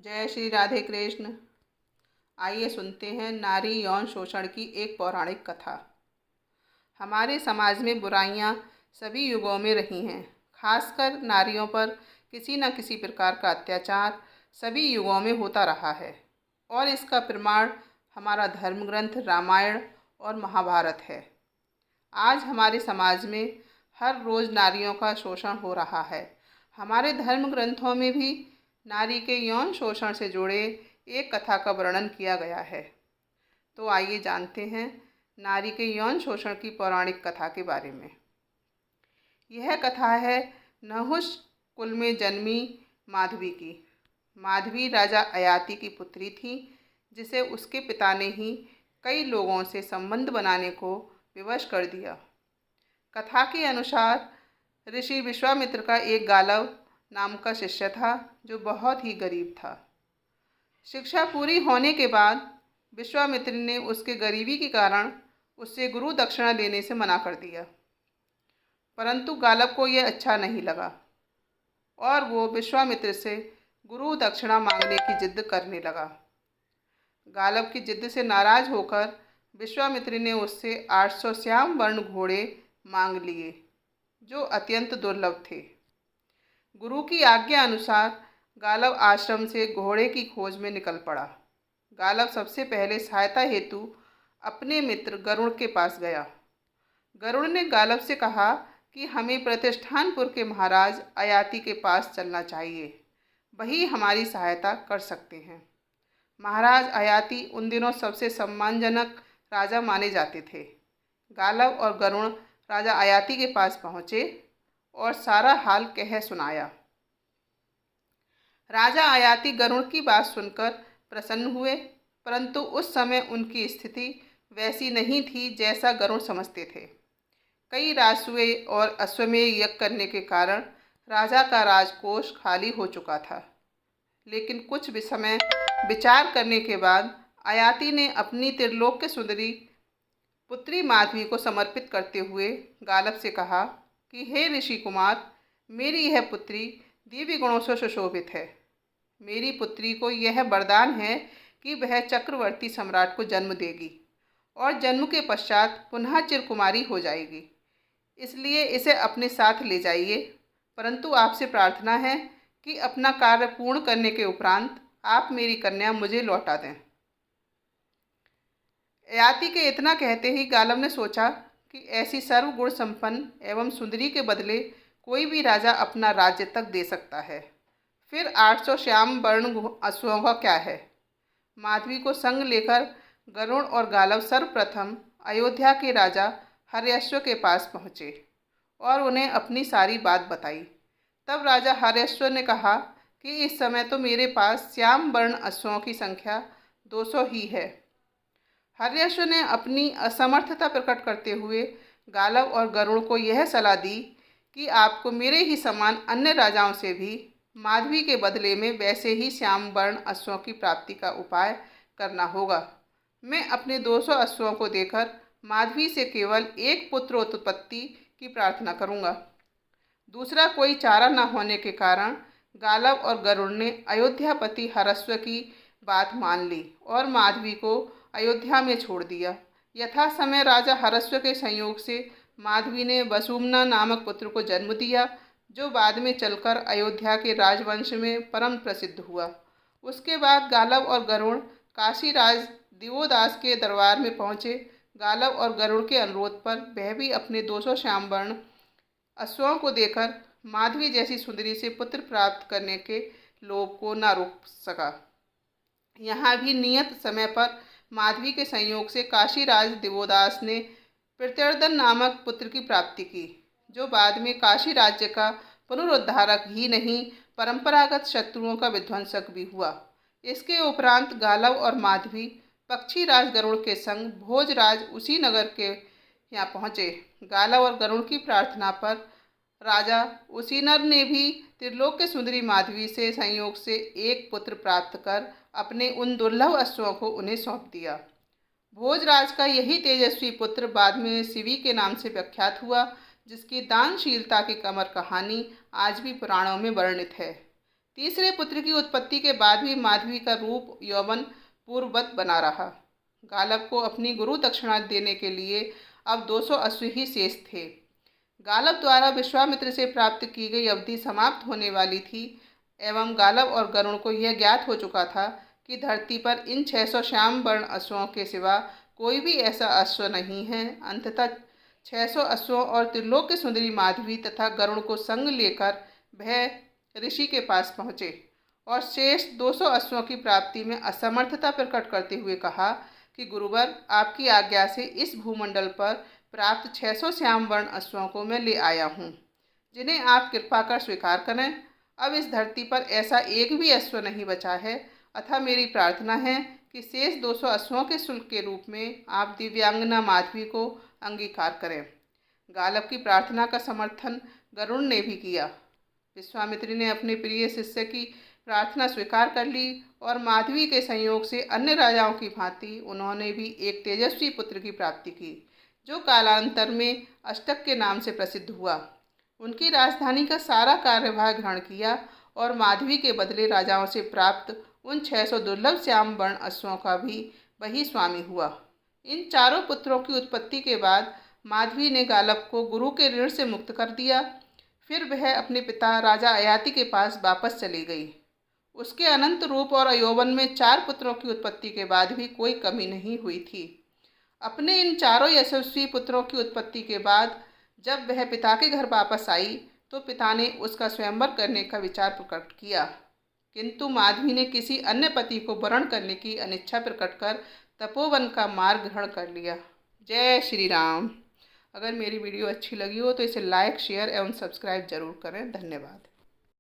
जय श्री राधे कृष्ण। आइए सुनते हैं नारी यौन शोषण की एक पौराणिक कथा। हमारे समाज में बुराइयां सभी युगों में रही हैं। खासकर नारियों पर किसी न किसी प्रकार का अत्याचार सभी युगों में होता रहा है और इसका प्रमाण हमारा धर्म ग्रंथ रामायण और महाभारत है। आज हमारे समाज में हर रोज़ नारियों का शोषण हो रहा है। हमारे धर्म ग्रंथों में भी नारी के यौन शोषण से जुड़े एक कथा का वर्णन किया गया है। तो आइए जानते हैं नारी के यौन शोषण की पौराणिक कथा के बारे में। यह कथा है नहुष कुल में जन्मी माधवी की। माधवी राजा अयाति की पुत्री थी, जिसे उसके पिता ने ही कई लोगों से संबंध बनाने को विवश कर दिया। कथा के अनुसार ऋषि विश्वामित्र का एक गालव नाम का शिष्य था, जो बहुत ही गरीब था। शिक्षा पूरी होने के बाद विश्वामित्र ने उसके गरीबी के कारण उससे गुरु दक्षिणा लेने से मना कर दिया, परंतु गालव को यह अच्छा नहीं लगा और वो विश्वामित्र से गुरु दक्षिणा मांगने की जिद करने लगा। गालव की जिद से नाराज होकर विश्वामित्र ने उससे 800 श्याम वर्ण घोड़े मांग लिए, जो अत्यंत दुर्लभ थे। गुरु की आज्ञा अनुसार गालव आश्रम से घोड़े की खोज में निकल पड़ा। गालव सबसे पहले सहायता हेतु अपने मित्र गरुड़ के पास गया। गरुड़ ने गालव से कहा कि हमें प्रतिष्ठानपुर के महाराज अयाति के पास चलना चाहिए, वही हमारी सहायता कर सकते हैं। महाराज अयाति उन दिनों सबसे सम्मानजनक राजा माने जाते थे। गालव और गरुड़ राजा अयाति के पास पहुँचे और सारा हाल कह सुनाया। राजा अयाति गरुड़ की बात सुनकर प्रसन्न हुए, परंतु उस समय उनकी स्थिति वैसी नहीं थी जैसा गरुड़ समझते थे। कई राजसूय और अश्वमेध यज्ञ करने के कारण राजा का राजकोष खाली हो चुका था, लेकिन कुछ भी समय विचार करने के बाद अयाति ने अपनी त्रिलोक्य सुंदरी पुत्री माधवी को समर्पित करते हुए गालव से कहा कि हे ऋषि कुमार, मेरी यह पुत्री दिव्य गुणों से सुशोभित है। मेरी पुत्री को यह वरदान है कि वह चक्रवर्ती सम्राट को जन्म देगी और जन्म के पश्चात पुनः चिरकुमारी हो जाएगी। इसलिए इसे अपने साथ ले जाइए, परंतु आपसे प्रार्थना है कि अपना कार्य पूर्ण करने के उपरांत आप मेरी कन्या मुझे लौटा दें। अयाति के इतना कहते ही गालव ने सोचा कि ऐसी सर्वगुण संपन्न एवं सुंदरी के बदले कोई भी राजा अपना राज्य तक दे सकता है, फिर 800 श्याम वर्ण अश्वों का क्या है। माधवी को संग लेकर गरुड़ और गालव सर्वप्रथम अयोध्या के राजा हर्यश्व के पास पहुँचे और उन्हें अपनी सारी बात बताई। तब राजा हर्यश्व ने कहा कि इस समय तो मेरे पास श्याम वर्ण अश्वों की संख्या 200 ही है। हर्यश्व ने अपनी असमर्थता प्रकट करते हुए गालव और गरुड़ को यह सलाह दी कि आपको मेरे ही समान अन्य राजाओं से भी माधवी के बदले में वैसे ही श्याम वर्ण अश्वों की प्राप्ति का उपाय करना होगा। मैं अपने 200 अश्वों को देकर माधवी से केवल एक पुत्र उत्पत्ति की प्रार्थना करूंगा। दूसरा कोई चारा न होने के कारण गालव और गरुड़ ने अयोध्यापति हर्यश्व की बात मान ली और माधवी को अयोध्या में छोड़ दिया। यथा समय राजा हर्यश्व के संयोग से माधवी ने वसुमना नामक पुत्र को जन्म दिया, जो बाद में चलकर अयोध्या के राजवंश में परम प्रसिद्ध हुआ। उसके बाद गालव और गरुड़ काशीराज दिवोदास के दरबार में पहुँचे। गालव और गरुड़ के अनुरोध पर वह भी अपने 200 श्यामवर्ण अश्वों को देकर माधवी जैसी सुंदरी से पुत्र प्राप्त करने के लोभ को न रोक सका। यहाँ भी नियत समय पर माधवी के संयोग से काशीराज दिवोदास ने प्रत्यर्दन नामक पुत्र की प्राप्ति की, जो बाद में काशी राज्य का पुनरुद्धारक ही नहीं, परंपरागत शत्रुओं का विध्वंसक भी हुआ। इसके उपरांत गालव और माधवी पक्षी राज गरुड़ के संग भोजराज उसी नगर के यहाँ पहुँचे। गालव और गरुड़ की प्रार्थना पर राजा उसीनर ने भी त्रिलोक्य सुंदरी माधवी से संयोग से एक पुत्र प्राप्त कर अपने उन दुर्लभ अश्वों को उन्हें सौंप दिया। भोजराज का यही तेजस्वी पुत्र बाद में शिवी के नाम से प्रख्यात हुआ, जिसकी दानशीलता की कमर कहानी आज भी पुराणों में वर्णित है। तीसरे पुत्र की उत्पत्ति के बाद भी माधवी का रूप यौवन पूर्ववत बना रहा। गालब को अपनी गुरु दक्षिणा देने के लिए अब 200 अश्व ही शेष थे। गालब द्वारा विश्वामित्र से प्राप्त की गई अवधि समाप्त होने वाली थी एवं गालब और गरुण को यह ज्ञात हो चुका था कि धरती पर इन 600 श्याम वर्ण अश्वों के सिवा कोई भी ऐसा अश्व नहीं है। अंततः 600 अश्वों और त्रिलोक सुंदरी माधवी तथा गरुण को संग लेकर वह ऋषि के पास पहुँचे और शेष 200 अश्वों की प्राप्ति में असमर्थता प्रकट करते हुए कहा कि गुरुवर, आपकी आज्ञा से इस भूमंडल पर प्राप्त 600 श्याम वर्ण अश्वों को मैं ले आया हूँ, जिन्हें आप कृपा कर स्वीकार करें। अब इस धरती पर ऐसा एक भी अश्व नहीं बचा है, अतः मेरी प्रार्थना है कि शेष 200 अश्वों के शुल्क के रूप में आप दिव्यांगना माधवी को अंगीकार करें। गालब की प्रार्थना का समर्थन गरुड़ ने भी किया। विश्वामित्री ने अपने प्रिय शिष्य की प्रार्थना स्वीकार कर ली और माधवी के संयोग से अन्य राजाओं की भांति उन्होंने भी एक तेजस्वी पुत्र की प्राप्ति की, जो कालांतर में अष्टक के नाम से प्रसिद्ध हुआ। उनकी राजधानी का सारा कार्यभार ग्रहण किया और माधवी के बदले राजाओं से प्राप्त उन 600 दुर्लभ श्याम वर्ण अश्वों का भी वही स्वामी हुआ। इन चारों पुत्रों की उत्पत्ति के बाद माधवी ने गालब को गुरु के ऋण से मुक्त कर दिया। फिर वह अपने पिता राजा अयाति के पास वापस चली गई। उसके अनंत रूप और यौवन में 4 पुत्रों की उत्पत्ति के बाद भी कोई कमी नहीं हुई थी। अपने इन चारों यशस्वी पुत्रों की उत्पत्ति के बाद जब वह पिता के घर वापस आई तो पिता ने उसका स्वयंवर करने का विचार प्रकट किया, किंतु माधवी ने किसी अन्य पति को वरण करने की अनिच्छा प्रकट कर तपोवन का मार्ग ग्रहण कर लिया। जय श्री राम। अगर मेरी वीडियो अच्छी लगी हो तो इसे लाइक, शेयर एवं सब्सक्राइब जरूर करें। धन्यवाद।